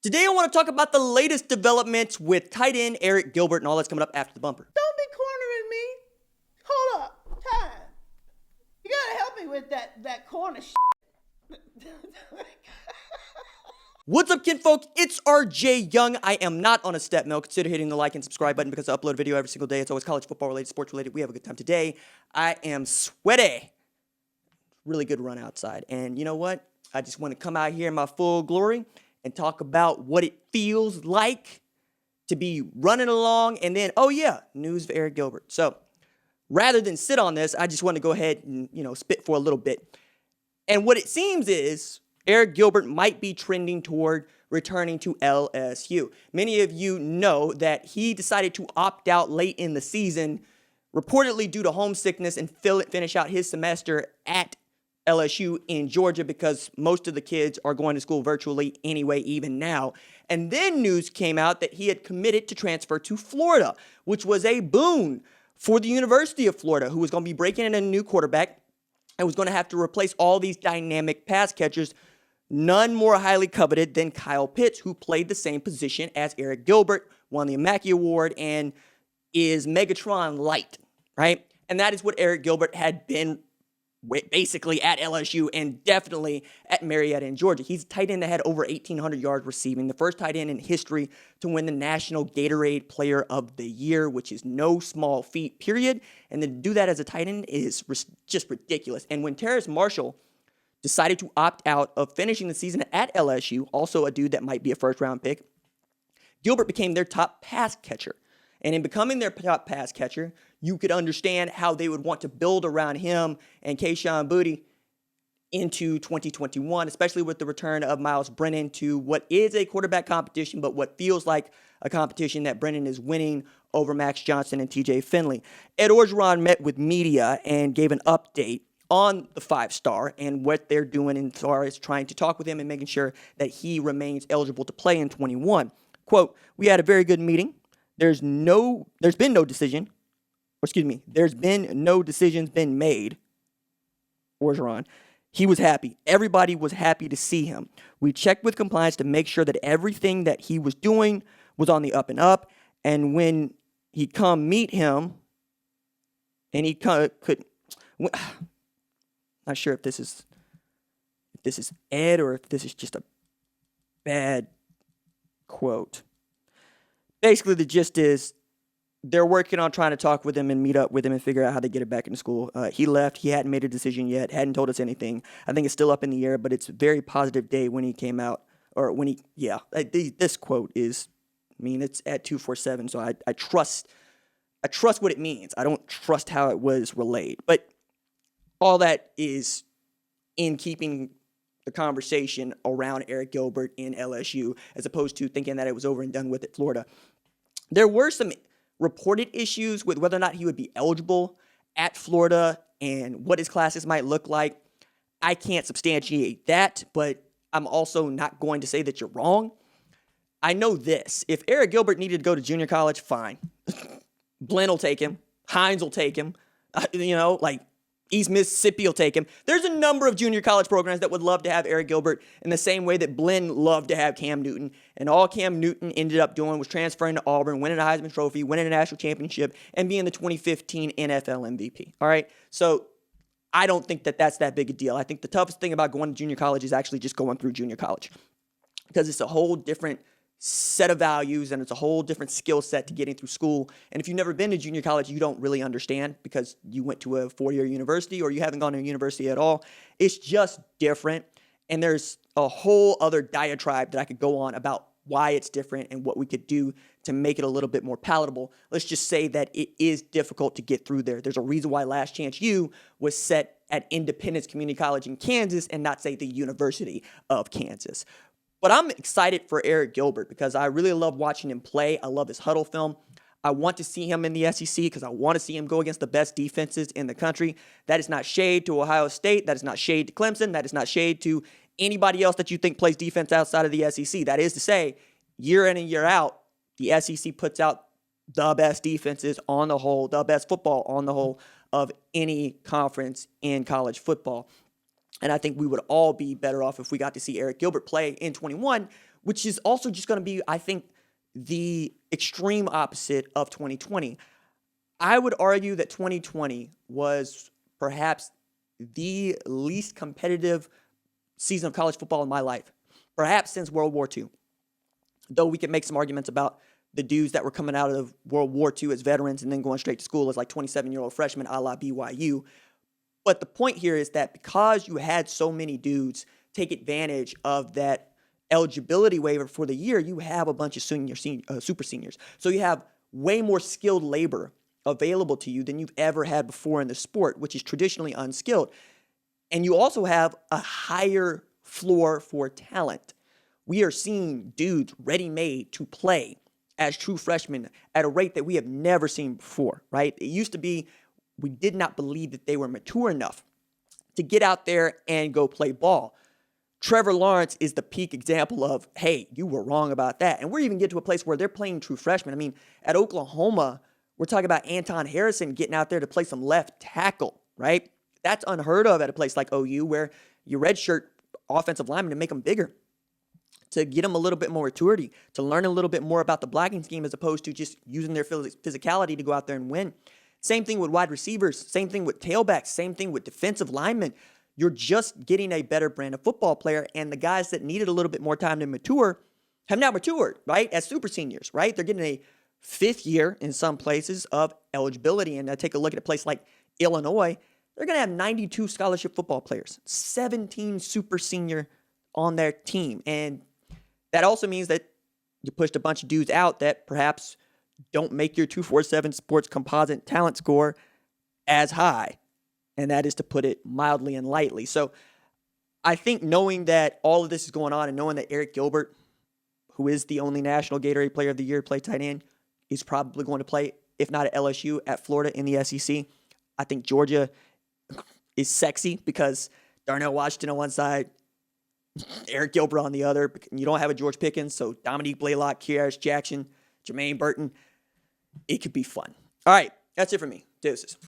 Today I want to talk about the latest developments with tight end Arik Gilbert and all that's coming up after the bumper. Don't be cornering me. Hold up. Time. You gotta help me with that corner shit. What's up, kinfolk? It's RJ Young. I am not on a step mill. Consider hitting the like and subscribe button because I upload a video every single day. It's always college football related, sports related. We have a good time today. I am sweaty. Really good run outside. And you know what? I just want to come out here in my full glory and talk about what it feels like to be running along and then, oh yeah, news of Arik Gilbert. So rather than sit on this, I just want to go ahead and, spit for a little bit. And what it seems is Arik Gilbert might be trending toward returning to LSU. Many of you know that he decided to opt out late in the season, reportedly due to homesickness, and finish out his semester at LSU in Georgia because most of the kids are going to school virtually anyway, even now. And then news came out that he had committed to transfer to Florida, which was a boon for the University of Florida, who was going to be breaking in a new quarterback and was going to have to replace all these dynamic pass catchers, none more highly coveted than Kyle Pitts, who played the same position as Arik Gilbert, won the Mackey Award, and is Megatron light, right? And that is what Arik Gilbert had been basically at LSU and definitely at Marietta in Georgia. He's a tight end that had over 1,800 yards receiving, the first tight end in history to win the National Gatorade Player of the Year, which is no small feat, period. And then to do that as a tight end is just ridiculous. And when Terrace Marshall decided to opt out of finishing the season at LSU, also a dude that might be a first-round pick, Gilbert became their top pass catcher. And in becoming their top pass catcher, you could understand how they would want to build around him and Kayshon Boutte into 2021, especially with the return of Myles Brennan to what is a quarterback competition, but what feels like a competition that Brennan is winning over Max Johnson and TJ Finley. Ed Orgeron met with media and gave an update on the five-star and what they're doing as far as trying to talk with him and making sure that he remains eligible to play in 21. Quote, "We had a very good meeting. There's been no decisions been made." Orgeron. "He was happy. Everybody was happy to see him. We checked with compliance to make sure that everything that he was doing was on the up and up. And when he come meet him, and he could, not sure if this is Ed or if this is just a bad quote. Basically, the gist is they're working on trying to talk with him and meet up with him and figure out how to get it back into school. He left. He hadn't made a decision yet, hadn't told us anything. I think it's still up in the air, but it's a very positive day when he came out, or when he, this quote is, it's at 247, so I trust what it means. I don't trust how it was relayed. But all that is in keeping the conversation around Arik Gilbert in LSU, as opposed to thinking that it was over and done with at Florida. There were some reported issues with whether or not he would be eligible at Florida and what his classes might look like. I can't substantiate that, but I'm also not going to say that you're wrong. I know this. If Arik Gilbert needed to go to junior college, fine. Blinn will take him. Hines will take him. East Mississippi will take him. There's a number of junior college programs that would love to have Arik Gilbert in the same way that Blinn loved to have Cam Newton. And all Cam Newton ended up doing was transferring to Auburn, winning a Heisman Trophy, winning a national championship, and being the 2015 NFL MVP. All right? So I don't think that that's that big a deal. I think the toughest thing about going to junior college is actually just going through junior college, because it's a whole different set of values, and it's a whole different skill set to getting through school. And if you've never been to junior college, you don't really understand because you went to a four-year university or you haven't gone to a university at all. It's just different. And there's a whole other diatribe that I could go on about why it's different and what we could do to make it a little bit more palatable. Let's just say that it is difficult to get through there. There's a reason why Last Chance U was set at Independence Community College in Kansas and not, say, the University of Kansas. But I'm excited for Arik Gilbert because I really love watching him play. I love his huddle film. I want to see him in the SEC because I want to see him go against the best defenses in the country. That is not shade to Ohio State. That is not shade to Clemson. That is not shade to anybody else that you think plays defense outside of the SEC. That is to say, year in and year out, the SEC puts out the best defenses on the whole, the best football on the whole of any conference in college football. And I think we would all be better off if we got to see Arik Gilbert play in 21 which is also just going to be, I think, the extreme opposite of 2020. I would argue that 2020 was perhaps the least competitive season of college football in my life, perhaps since World War II. Though we can make some arguments about the dudes that were coming out of World War II as veterans and then going straight to school as like 27-year-old freshmen a la BYU. But the point here is that because you had so many dudes take advantage of that eligibility waiver for the year, you have a bunch of super seniors. So you have way more skilled labor available to you than you've ever had before in the sport, which is traditionally unskilled. And you also have a higher floor for talent. We are seeing dudes ready-made to play as true freshmen at a rate that we have never seen before, right? It used to be we did not believe that they were mature enough to get out there and go play ball. Trevor Lawrence is the peak example of, hey, you were wrong about that. And we're even getting to a place where they're playing true freshmen. I mean, at Oklahoma, we're talking about Anton Harrison getting out there to play some left tackle, right? That's unheard of at a place like OU where you redshirt offensive linemen to make them bigger, to get them a little bit more maturity, to learn a little bit more about the blocking scheme as opposed to just using their physicality to go out there and win. Same thing with wide receivers, same thing with tailbacks, same thing with defensive linemen. You're just getting a better brand of football player, and the guys that needed a little bit more time to mature have now matured, right, as super seniors, right? They're getting a fifth year in some places of eligibility, and I take a look at a place like Illinois, they're going to have 92 scholarship football players, 17 super senior on their team, and that also means that you pushed a bunch of dudes out that perhaps don't make your 247 sports composite talent score as high. And that is to put it mildly and lightly. So I think knowing that all of this is going on and knowing that Arik Gilbert, who is the only National Gatorade Player of the Year to play tight end, is probably going to play, if not at LSU, at Florida in the SEC. I think Georgia is sexy because Darnell Washington on one side, Arik Gilbert on the other. You don't have a George Pickens, so Dominique Blaylock, Kearis Jackson, Jermaine Burton. It could be fun. All right, that's it for me. Deuces.